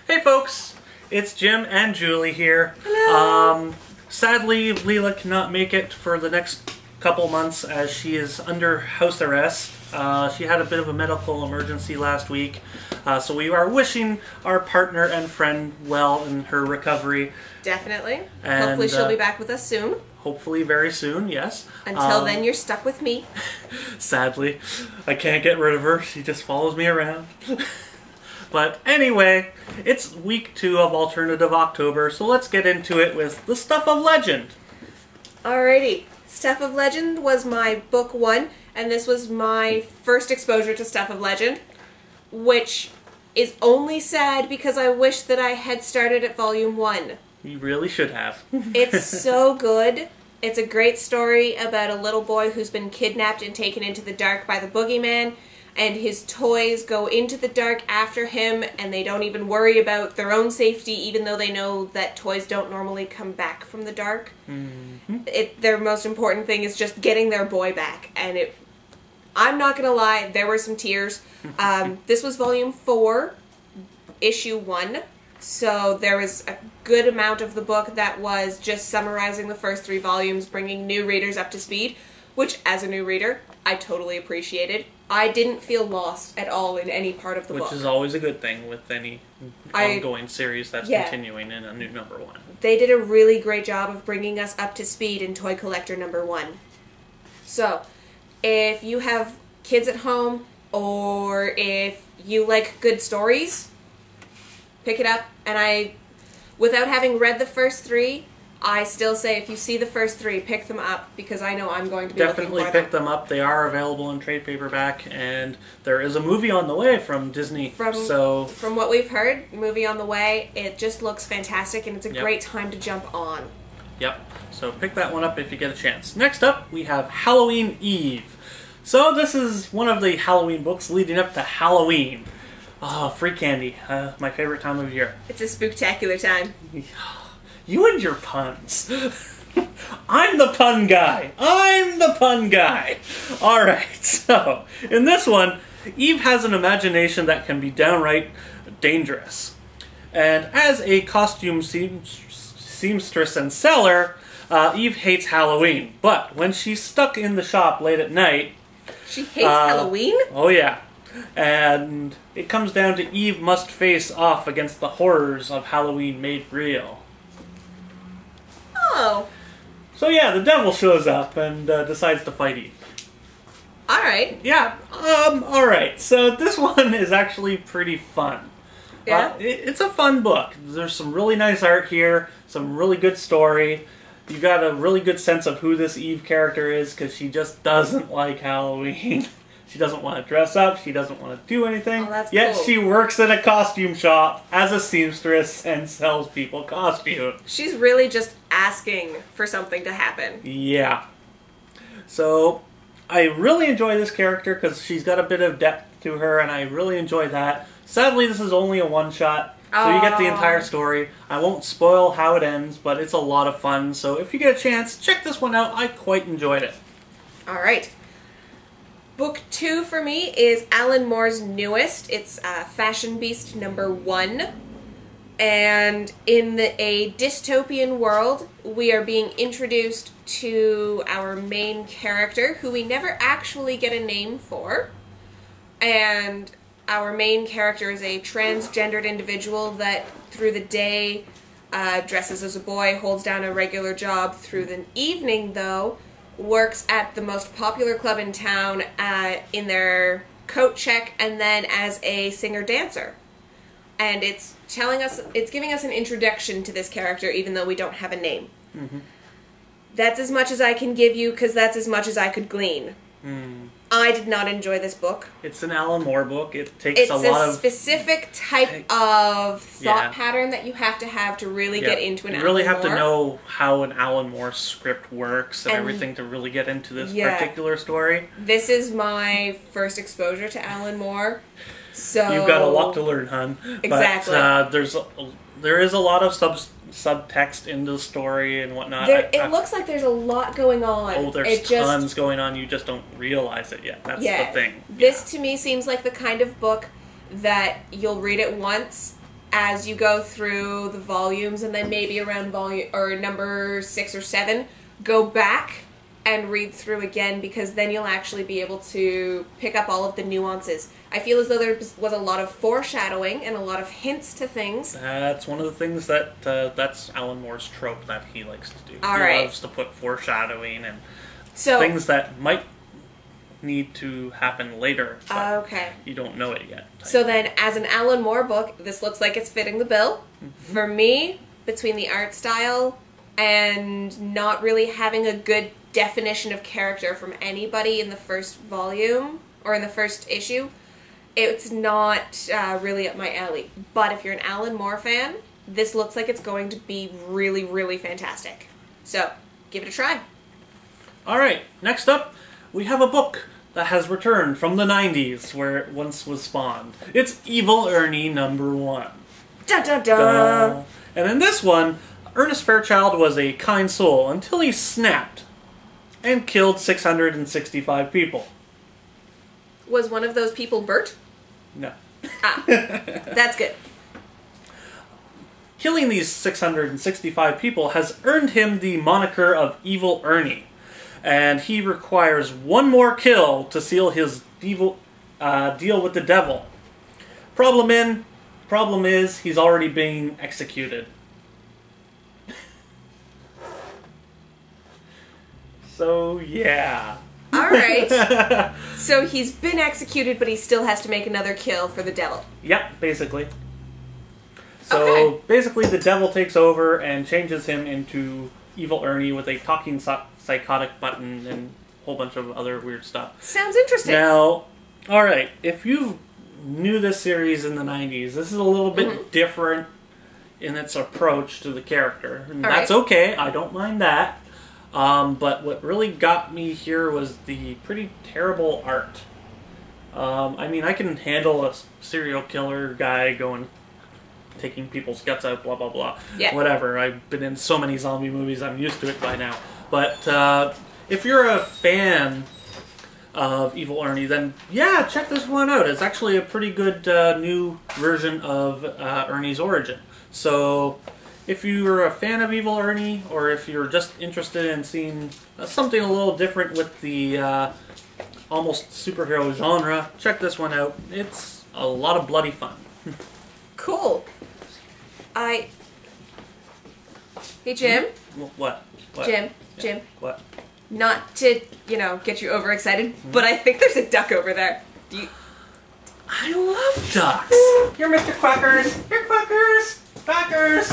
Hey folks, it's Jim and Julie here. Hello. Sadly, Leela cannot make it for the next couple months as she is under house arrest. She had a bit of a medical emergency last week, so we are wishing our partner and friend well in her recovery. Definitely. And, hopefully she'll be back with us soon. Hopefully very soon, yes. Until then, you're stuck with me. Sadly, I can't get rid of her. She just follows me around. But anyway, it's week 2 of Alternative October, so let's get into it with the Stuff of Legend. Alrighty. Stuff of Legend was my book 1, and this was my first exposure to Stuff of Legend, which is only sad because I wish that I had started at volume 1. You really should have. It's so good. It's a great story about a little boy who's been kidnapped and taken into the dark by the boogeyman, and his toys go into the dark after him, and they don't even worry about their own safety, even though they know that toys don't normally come back from the dark. Mm-hmm. Their most important thing is just getting their boy back, and I'm not gonna lie, there were some tears. This was volume 4, issue 1, so there was a good amount of the book that was just summarizing the first 3 volumes, bringing new readers up to speed, which, as a new reader, I totally appreciated. I didn't feel lost at all in any part of the book. Which is always a good thing with any ongoing series that's continuing in a new number 1. They did a really great job of bringing us up to speed in Toy Collector number 1. So, if you have kids at home, or if you like good stories, pick it up. And without having read the first 3, I still say if you see the first 3, pick them up, because I know I'm going to be definitely looking for pick them up. They are available in trade paperback, and there is a movie on the way from Disney. From what we've heard, movie on the way. It just looks fantastic, and it's a great time to jump on. Yep. So pick that one up if you get a chance. Next up, we have Halloween Eve. So this is one of the Halloween books leading up to Halloween. Oh, free candy. My favorite time of year. It's a spooktacular time. You and your puns. I'm the pun guy. I'm the pun guy. Alright, so, in this one, Eve has an imagination that can be downright dangerous. And as a costume seamstress and seller, Eve hates Halloween. But when she's stuck in the shop late at night... She hates Halloween? Oh yeah. And it comes down to Eve must face off against the horrors of Halloween made real. Oh. So yeah, the devil shows up and decides to fight Eve. Alright. Yeah, alright. So this one is actually pretty fun. Yeah? It's a fun book. There's some really nice art here, some really good story. You got a really good sense of who this Eve character is, because she just doesn't like Halloween. She doesn't want to dress up, she doesn't want to do anything. Oh, that's yet cool. She works at a costume shop as a seamstress and sells people costumes. She's really just asking for something to happen. Yeah. So, I really enjoy this character because she's got a bit of depth to her, and I really enjoy that. Sadly, this is only a one-shot, so you get the entire story. I won't spoil how it ends, but it's a lot of fun, so if you get a chance, check this one out. I quite enjoyed it. Alright. Book 2 for me is Alan Moore's newest. It's Fashion Beast number 1. And in a dystopian world, we are being introduced to our main character, who we never actually get a name for. And our main character is a transgendered individual that through the day dresses as a boy, holds down a regular job. Through the evening, though, works at the most popular club in town in their coat check, and then as a singer-dancer. And it's giving us an introduction to this character, even though we don't have a name. Mm-hmm. That's as much as I can give you, because that's as much as I could glean. Mm. I did not enjoy this book. It's an Alan Moore book. It takes a lot of... It's a specific type of thought pattern that you have to really get into an Alan Moore. You really have to know how an Alan Moore script works and everything to really get into this particular story. This is my first exposure to Alan Moore, so... You've got a lot to learn, hun. Exactly. But there is a lot of subtext in the story and whatnot. It looks like there's a lot going on. Oh, there's tons going on. You just don't realize it yet. That's the thing. This, to me, seems like the kind of book that you'll read it once, as you go through the volumes, and then maybe around volume or number 6 or 7, go back and read through again, because then you'll actually be able to pick up all of the nuances. I feel as though there was a lot of foreshadowing and a lot of hints to things. That's one of the things that that's Alan Moore's trope that he likes to do. All he right. loves to put foreshadowing and So, things that might need to happen later, but okay. you don't know it yet. So then, as an Alan Moore book, this looks like it's fitting the bill. For me, between the art style and not really having a good definition of character from anybody in the first volume, or in the first issue, it's not really up my alley. But if you're an Alan Moore fan, this looks like it's going to be really, really fantastic. So, give it a try. Alright, next up, we have a book that has returned from the 90s, where it once was spawned. It's Evil Ernie #1. Dun dun dun! And in this one, Ernest Fairchild was a kind soul until he snapped and killed 665 people. Was one of those people Bert? No. Ah, that's good. Killing these 665 people has earned him the moniker of Evil Ernie, and he requires one more kill to seal his deal with the devil. Problem is, he's already being executed. So, yeah. Alright. So he's been executed, but he still has to make another kill for the devil. Yep, basically. So, basically the devil takes over and changes him into Evil Ernie with a talking psychotic button and a whole bunch of other weird stuff. Sounds interesting. Now, alright, if you knew this series in the 90s, this is a little bit different in its approach to the character. And that's okay, I don't mind that. But what really got me here was the pretty terrible art. I mean, I can handle a serial killer guy taking people's guts out, blah, blah, blah. Yeah. Whatever. I've been in so many zombie movies, I'm used to it by now. But if you're a fan of Evil Ernie, then yeah, check this one out. It's actually a pretty good new version of Ernie's origin. So if you're a fan of Evil Ernie, or if you're just interested in seeing something a little different with the almost superhero genre, check this one out. It's a lot of bloody fun. Cool. Hey, Jim. What? Jim. What? Not to, get you overexcited, but I think there's a duck over there. Do you... I love ducks. You're Mr. Quackers. You're Quackers. Quackers.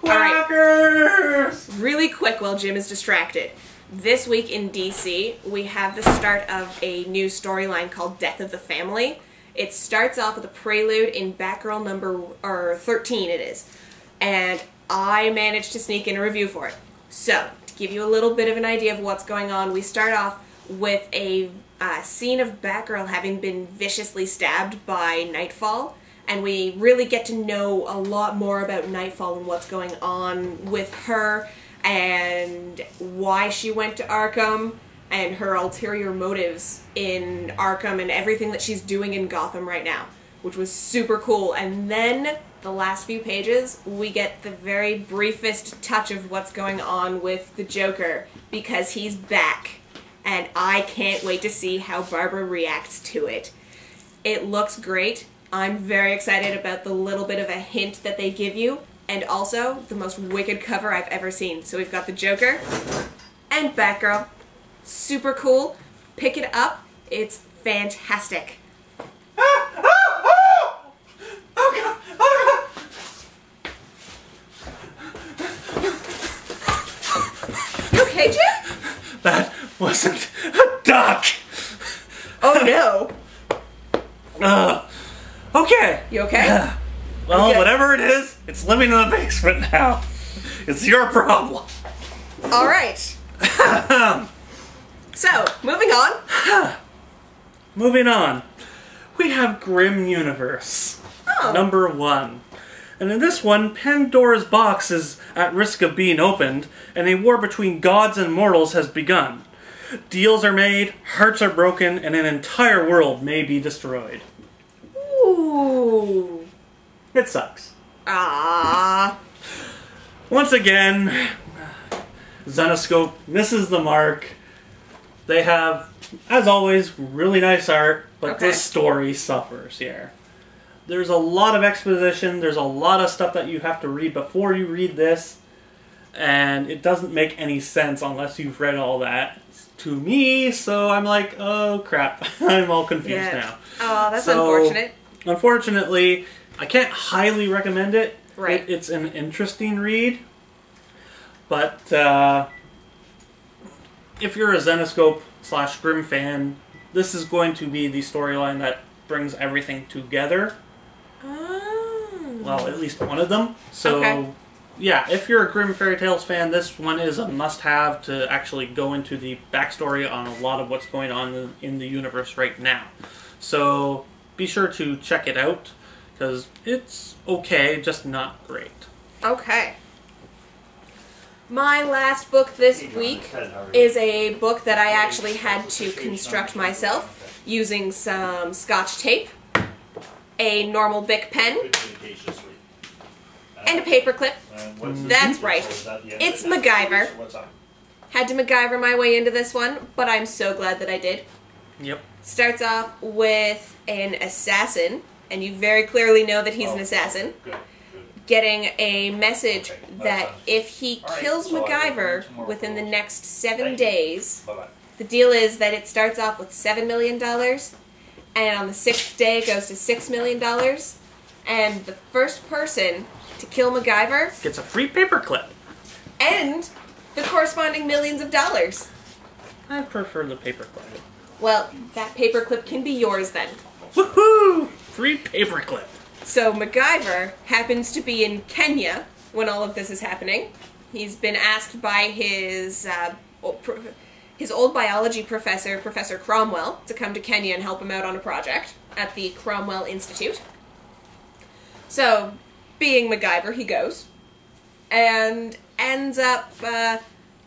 Quackers. Right. Really quick while Jim is distracted. This week in DC, we have the start of a new storyline called Death of the Family. It starts off with a prelude in Batgirl number 13 it is. And I managed to sneak in a review for it. So, to give you a little bit of an idea of what's going on, we start off with a scene of Batgirl having been viciously stabbed by Nightfall. And we really get to know a lot more about Nightfall and what's going on with her and why she went to Arkham and her ulterior motives in Arkham and everything that she's doing in Gotham right now, which was super cool. And then the last few pages, we get the very briefest touch of what's going on with the Joker, because he's back. And I can't wait to see how Barbara reacts to it. It looks great. I'm very excited about the little bit of a hint that they give you, and also the most wicked cover I've ever seen. So we've got the Joker and Batgirl. Super cool. Pick it up. It's fantastic. Oh God! Oh God! You okay, Jim? That wasn't a duck! Oh no. Okay. You okay? Well, Okay. whatever it is, it's living in the basement now. It's your problem. All right. So, moving on. Moving on. We have Grimm Universe. Oh. #1. And in this one, Pandora's box is at risk of being opened, and a war between gods and mortals has begun. Deals are made, hearts are broken, and an entire world may be destroyed. Ooh. It sucks. Ah. Once again, Zenescope misses the mark. They have, as always, really nice art, but the story suffers here. There's a lot of exposition, there's a lot of stuff that you have to read before you read this, and it doesn't make any sense unless you've read all that to me, so I'm like, oh crap, I'm all confused now. Oh, that's unfortunate. Unfortunately, I can't highly recommend it. Right. It's an interesting read, but if you're a Zenescope / Grimm fan, this is going to be the storyline that brings everything together. Oh. Well, at least one of them. So, yeah, if you're a Grimm Fairy Tales fan, this one is a must-have to actually go into the backstory on a lot of what's going on in the universe right now. So, be sure to check it out, because it's okay, just not great. Okay. My last book this week is a book that I actually had to construct myself using some Scotch tape, a normal Bic pen, and a paperclip. That's right. It's Macgyver. Had to Macgyver my way into this one, but I'm so glad that I did. Yep. Starts off with an assassin, and you very clearly know that he's an assassin, getting a message that if he kills Macgyver within the next 7 days, the deal is that it starts off with $7 million, and on the 6th day it goes to $6 million, and the first person to kill Macgyver gets a free paperclip. And the corresponding millions of dollars. I prefer the paperclip. Well, that paperclip can be yours then. Woohoo! Free paperclip. So Macgyver happens to be in Kenya when all of this is happening. He's been asked by his old biology professor, Professor Cromwell, to come to Kenya and help him out on a project at the Cromwell Institute. So, being Macgyver, he goes and ends up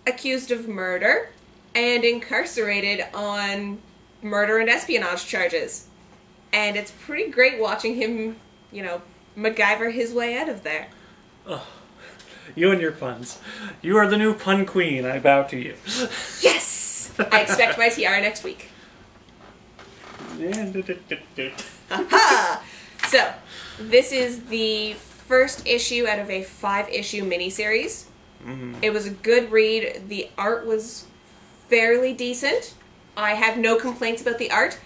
accused of murder and incarcerated on murder and espionage charges. And it's pretty great watching him, you know, Macgyver his way out of there. Oh, you and your puns. You are the new pun queen. I bow to you. Yes! I expect my TR next week. Aha! So, this is the first issue out of a 5-issue miniseries. It was a good read. The art was fairly decent. I have no complaints about the art.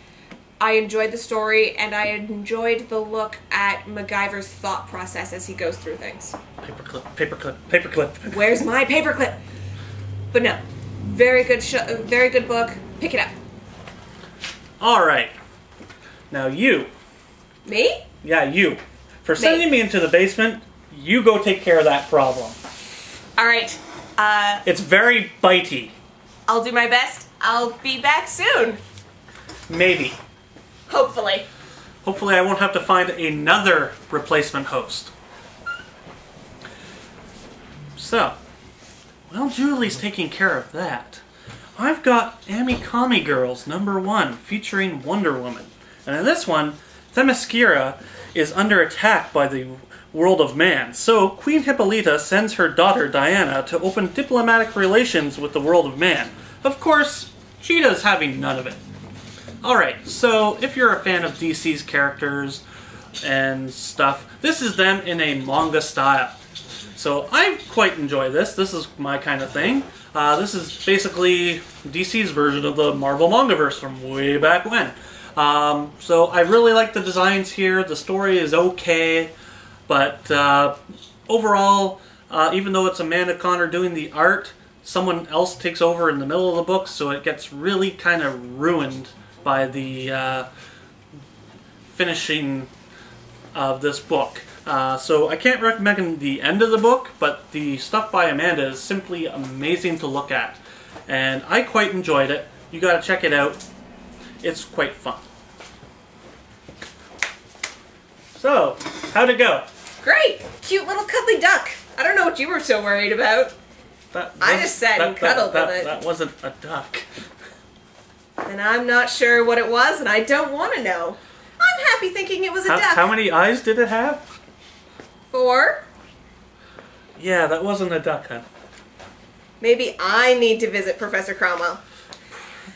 I enjoyed the story, and I enjoyed the look at Macgyver's thought process as he goes through things. Paperclip, paperclip, paperclip. Where's my paperclip? But no, very good very good book. Pick it up. All right. Now you. Me? Yeah, you. For sending me into the basement, you go take care of that problem. All right. It's very bitey. I'll do my best. I'll be back soon. Maybe. Hopefully. Hopefully I won't have to find another replacement host. So, while Julie's taking care of that, I've got Amecomi Girls #1 featuring Wonder Woman. And in this one, Themyscira is under attack by the world of man. So Queen Hippolyta sends her daughter Diana to open diplomatic relations with the world of man. Of course, Cheetah's having none of it. Alright, so if you're a fan of DC's characters and stuff, this is them in a manga style. So I quite enjoy this. This is my kind of thing. This is basically DC's version of the Marvel Mangaverse from way back when. So I really like the designs here. The story is okay, but overall, even though it's Amanda Conner doing the art, someone else takes over in the middle of the book, so it gets really kind of ruined by the finishing of this book. So I can't recommend the end of the book, but the stuff by Amanda is simply amazing to look at. And I quite enjoyed it. You gotta check it out. It's quite fun. So, how'd it go? Great! Cute little cuddly duck. I don't know what you were so worried about. I just sat and cuddled with it. That wasn't a duck. And I'm not sure what it was, and I don't want to know. I'm happy thinking it was a duck. How many eyes did it have? 4. Yeah, that wasn't a duck hunt. Maybe I need to visit Professor Cromwell.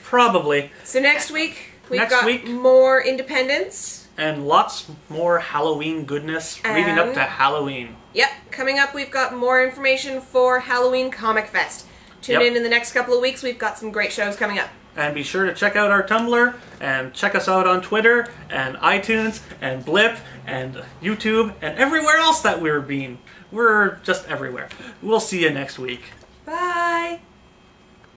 Probably. So next week, we've Next got week. more Independence. And lots more Halloween goodness leading up to Halloween. Yep, coming up we've got more information for Halloween Comic Fest. Tune in the next couple of weeks, we've got some great shows coming up. And be sure to check out our Tumblr, and check us out on Twitter, and iTunes, and Blip, and YouTube, and everywhere else that we're just everywhere. We'll see you next week. Bye!